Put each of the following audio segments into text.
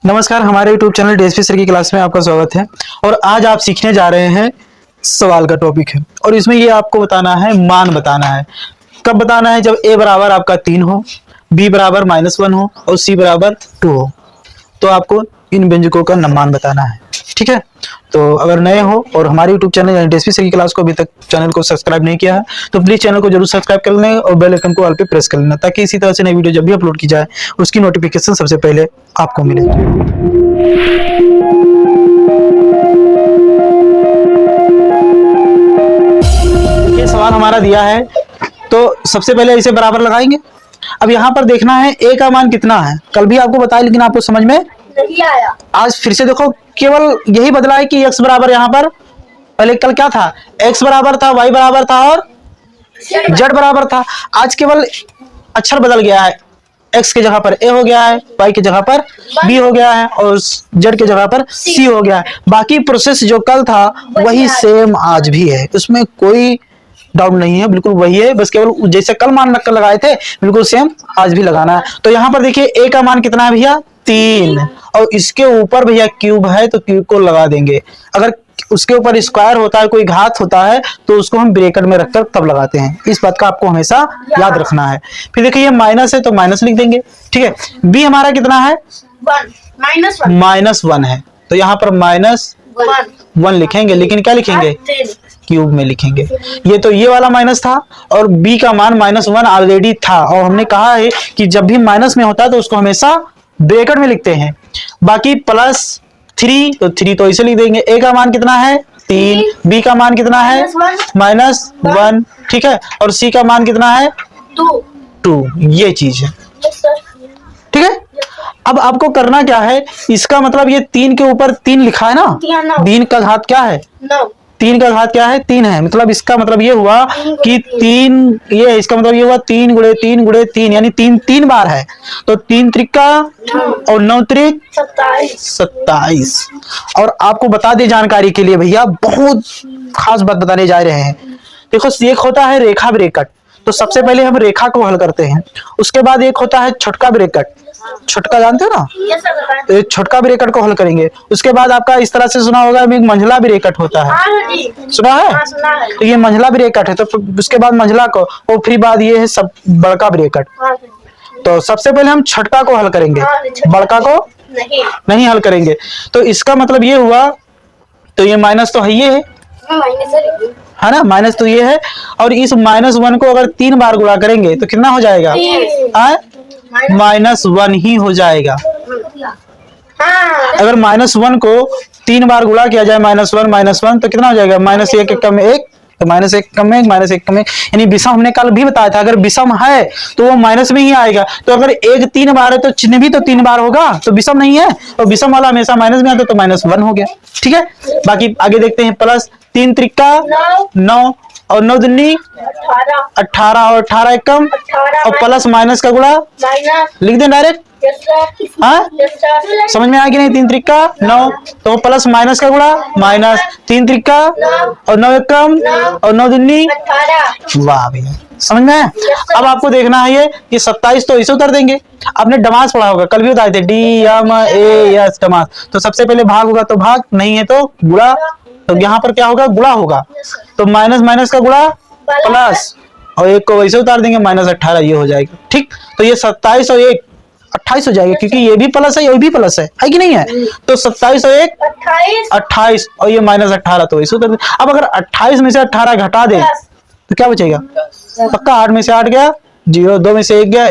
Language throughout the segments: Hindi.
नमस्कार, हमारे YouTube चैनल डीएसपी सर की क्लास में आपका स्वागत है। और आज आप सीखने जा रहे हैं सवाल का टॉपिक है और इसमें ये आपको बताना है, मान बताना है। कब बताना है? जब a बराबर आपका 3 हो, b बराबर -1 हो और c बराबर 2 हो, तो आपको इन व्यंजकों का मान बताना है। ठीक है, तो अगर नए हो और हमारे YouTube चैनल यानी डीएसपी सर की क्लास को अभी तक चैनल को सब्सक्राइब नहीं किया है तो प्लीज चैनल को जरूर सब्सक्राइब कर लें और बेल आइकन को ऑल पे प्रेस कर लेना, ताकि इसी तरह से नई वीडियो जब भी अपलोड की जाए उसकी नोटिफिकेशन सबसे पहले आपको मिले। ये सवाल हमारा दिया है, तो सबसे पहले इसे बराबर लगाएंगे। अब यहाँ पर देखना है a का मान कितना है। कल भी आपको बताया लेकिन आपको समझ में नहीं आया। आज फिर से देखो, केवल यही बदला है कि x बराबर यहाँ पर, पहले कल क्या था, x बराबर था, y बराबर था और z बराबर था। आज केवल अक्षर बदल गया है, x के जगह पर a हो गया है, y की जगह पर b हो गया है और z की जगह पर c हो गया है। बाकी प्रोसेस जो कल था वही सेम आज भी है, उसमें कोई डाउट नहीं है, बिल्कुल वही है। बस केवल जैसे कल मान रख कर लगाए थे बिल्कुल सेम आज भी लगाना है। तो यहाँ पर देखिए a का मान कितना है भैया, 3, और इसके ऊपर भैया क्यूब है तो क्यूब को लगा देंगे। अगर उसके ऊपर स्क्वायर होता है, कोई घात होता है, तो उसको हम ब्रैकेट में रखकर तब लगाते हैं। इस बात का आपको हमेशा याद रखना है। फिर देखिए ये माइनस है तो माइनस लिख देंगे। ठीक है, b हमारा कितना है, -1 है, तो यहाँ पर -1 लिखेंगे, लेकिन क्या लिखेंगे, क्यूब में लिखेंगे। ये तो ये वाला माइनस था और b का मान -1 ऑलरेडी था, और हमने कहा है कि जब भी माइनस में होता है तो उसको हमेशा ब्रैकेट में लिखते हैं। बाकी +3 तो 3 तो इसे लिख देंगे। a का मान कितना है, 3, b का मान कितना है, -1, ठीक है, और c का मान कितना है, 2। ये चीज है, ठीक है। अब आपको करना क्या है, इसका मतलब ये 3 के ऊपर 3 लिखा है ना, 3 का घात क्या है, 3 का घात क्या है, 3 है। मतलब इसका मतलब ये हुआ कि 3, ये इसका मतलब ये हुआ 3 गुणे 3 गुणे 3, यानी 3 बार है। तो 3 त्रिका और 9 त्रिक 27। और आपको बता दे जानकारी के लिए भैया, बहुत खास बात बताने जा रहे हैं। देखो, एक होता है रेखा ब्रैकेट, तो सबसे पहले हम रेखा को हल करते हैं। उसके बाद एक होता है छोटका ब्रैकेट, छोटका जानते हो ना, तो छोटका ब्रैकेट को हल करेंगे। उसके बाद आपका इस तरह से सुना होगा एक मंझला ब्रैकेट होता है, सुना है, तो ये मंझला ब्रैकेट है। तो उसके बाद मंझला को, और फिर बाद ये है सब बड़का ब्रैकेट। तो सबसे पहले हम छोटका को हल करेंगे, बड़का को नहीं हल करेंगे। तो इसका मतलब ये हुआ, तो ये माइनस तो है, ये है ना, माइनस तो ये है। और इस -1 को अगर 3 बार गुणा करेंगे तो कितना हो जाएगा, -1 ही हो जाएगा। अगर -1 को 3 बार गुणा किया जाए, -1 तो कितना हो जाएगा, -1 कम में 1, तो -1 कम में 1, -1 कम में, यानी विषम हमने कल भी बताया था, अगर विषम है तो वो माइनस में ही आएगा। तो अगर 1 3 बार है तो चिन्ह भी तो 3 बार होगा, तो विषम नहीं है, और विषम वाला हमेशा माइनस में आता है, तो -1 हो गया। ठीक है, बाकी आगे देखते हैं। +3 त्रिका 9 और 9 दूनी 18 और 18 एकम, और प्लस माइनस का गुणा लिख दें डायरेक्ट। हाँ, समझ में आया कि नहीं, 3 त्रिका 9, तो प्लस माइनस का गुणा माइनस, 3 त्रिका और 9 एकम और 9 दूनी 18। वाह भैया, समझ में आया। अब आपको देखना है ये 27, तो इसे उतर देंगे। आपने डमास पढ़ा होगा, कल भी बताए थे, DMAS डमास। तो सबसे पहले भाग होगा तो भाग, नहीं है तो गुणा। तो यहाँ पर क्या होगा, गुणा होगा, तो माइनस माइनस का गुणा प्लस, और 1 को वैसे उतार देंगे, -18 ये हो जाएगा। ठीक, तो ये 27 और 1 28 हो जाएगा, क्योंकि ये भी प्लस है ये भी प्लस है कि नहीं है। तो 27 और 1 28, और ये -18 तो वैसे उतार देंगे। अब अगर 28 में से 18 घटा दे तो क्या बचेगा, पक्का 8 में से 8 गया 0, 2 में से 1 गया,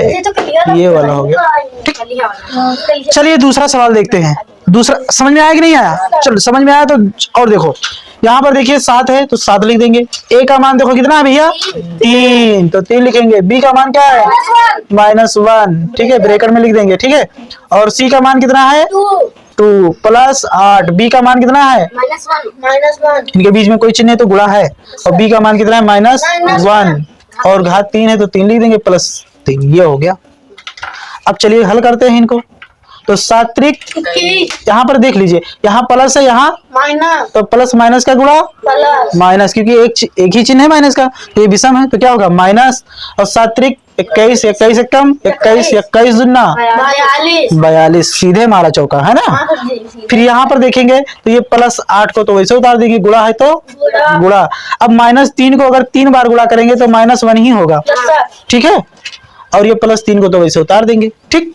ये वाला हो गया। ठीक, चलिए दूसरा सवाल देखते हैं। दूसरा समझ में आया कि नहीं आया, चलो समझ में आया तो और देखो, यहाँ पर देखिए 7 है तो 7 लिख देंगे। a का मान देखो कितना है भैया, 3, तो 3 लिखेंगे। b का मान क्या है, -1, ठीक है, ब्रैकेट में लिख देंगे। ठीक है, और c का मान कितना है, 2 + 8। b का मान कितना है, -1, इनके बीच में कोई चिन्ह है तो गुणा है, और b का मान कितना है, -1, और घात 3 है तो 3 लिख देंगे, +3, ये हो गया। अब चलिए हल करते हैं इनको। तो 7 त्रिक, यहाँ पर देख लीजिए, यहाँ प्लस है, यहाँ माइनस, तो प्लस माइनस का गुणा माइनस, क्योंकि एक ही चिन्ह है माइनस का, तो ये विषम है, तो क्या होगा माइनस, और 7 त्रिक 21, 21 एक कम 21, 21 दुना 42, सीधे मारा चौका है ना। फिर यहाँ पर देखेंगे तो ये +8 को तो वैसे उतार देंगे, गुणा है तो गुणा। अब -3 को अगर 3 बार गुणा करेंगे तो -1 ही होगा, ठीक है। और ये +3 को तो वैसे उतार देंगे, ठीक।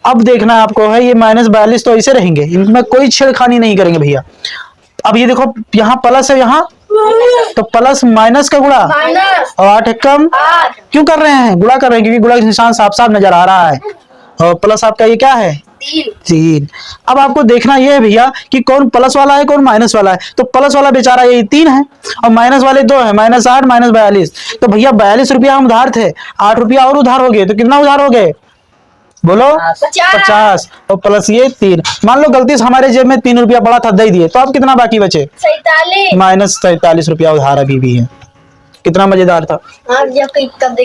अब देखना आपको है ये -42 तो ऐसे रहेंगे, इनमें कोई छेड़खानी नहीं करेंगे भैया। अब ये देखो यहाँ प्लस है, यहाँ तो प्लस माइनस का गुणा और 8 एक कम क्यों कर रहे हैं, गुणा कर रहे हैं क्योंकि गुणा का निशान साफ साफ नजर आ रहा है। और प्लस आपका ये क्या है 3। अब आपको देखना ये है भैया कि कौन प्लस वाला है कौन माइनस वाला है। तो प्लस वाला बेचारा ये 3 है और माइनस वाले 2 है, -8 -42। तो भैया 42 रुपया हम उधार थे, 8 रुपया और उधार हो गए, तो कितना उधार हो गए बोलो 50 और प्लस ये 3। मान लो गलती से हमारे जेब में 3 रुपया पड़ा था, दे दिए, तो अब कितना बाकी बचे -47 रुपया उधार अभी भी है। कितना मजेदार था।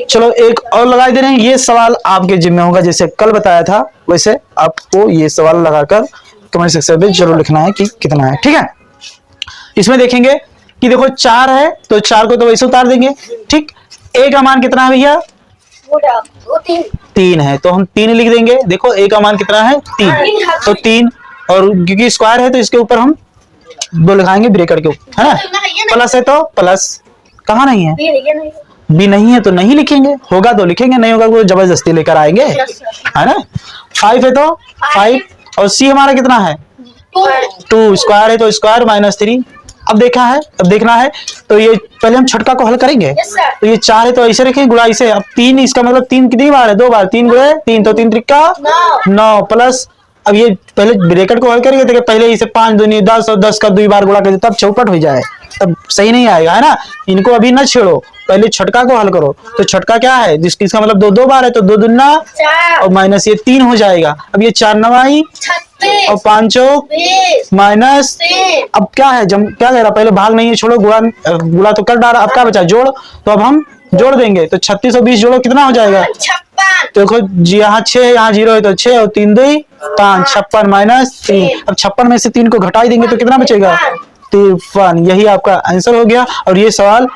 चलो एक और लगा दे रहे हैं, ये सवाल आपके जिम्मे होगा, जैसे कल बताया था वैसे आपको ये सवाल लगाकर कमेंट सेक्शन में जरूर लिखना है कि कितना है, ठीक है। इसमें देखेंगे कि देखो 4 है तो 4 को तो वैसे उतार देंगे, ठीक। ए का मान कितना है भैया 3 है तो हम 3 लिख देंगे। देखो ए का मान कितना है 3, तो 3 और क्योंकि स्क्वायर है तो इसके ऊपर हम 2 लिखाएंगे ब्रैकेट के ऊपर, है ना। प्लस है तो प्लस, कहाँ नहीं है बी नहीं है तो नहीं लिखेंगे, होगा तो लिखेंगे, नहीं होगा तो जबरदस्ती लेकर आएंगे, है ना। 5 है तो 5 और सी हमारा कितना है 2, स्क्वायर है तो स्क्वायर -3। अब देखना है तो ये पहले हम छटका को हल करेंगे। तो ये 4 है तो ऐसे रखेंगे गुणा इसे। अब 3 इसका मतलब 3 कितनी बार है 2 बार, 3 गुणे 3 तो 3 त्रिका 9 प्लस। अब ये पहले ब्रैकेट को हल करेंगे तो पहले इसे 5 दूनी 10 और 10 का 2 बार गुणा करेंगे तब चौपट हो जाए, तब सही नहीं आएगा, है ना। इनको अभी ना छेड़ो, पहले छटका को हल करो। तो छटका क्या है जिसका मतलब 2 बार है तो 2 दूना और माइनस ये 3 हो जाएगा। अब ये 4 9 और 5 माइनस। अब क्या है क्या कह रहा पहले भाग नहीं है छोड़ो, गुणा तो कर डाला, अब क्या बचा जोड़। तो अब हम जोड़ देंगे तो 36 और 20 जोड़ो कितना हो जाएगा, तो देखो यहाँ 6 यहाँ 0 है तो 6 और 3 2 5 56 -3। अब 56 में से 3 को घटा देंगे तो कितना बचेगा 53। यही आपका आंसर हो गया और ये सवाल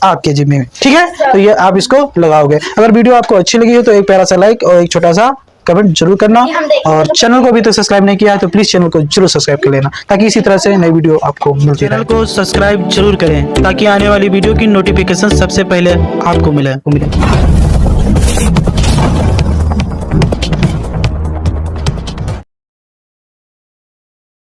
आपके जिम्मे में, ठीक है। तो ये आप इसको लगाओगे। अगर वीडियो आपको अच्छी लगी हो तो एक प्यारा सा लाइक और एक छोटा सा कमेंट जरूर करना, और चैनल को अभी तक सब्सक्राइब नहीं किया है तो प्लीज चैनल को जरूर सब्सक्राइब कर लेना ताकि इसी तरह से नई वीडियो आपको मिलती रहे। चैनल को सब्सक्राइब जरूर करें ताकि आने वाली वीडियो की नोटिफिकेशन सबसे पहले आपको मिले।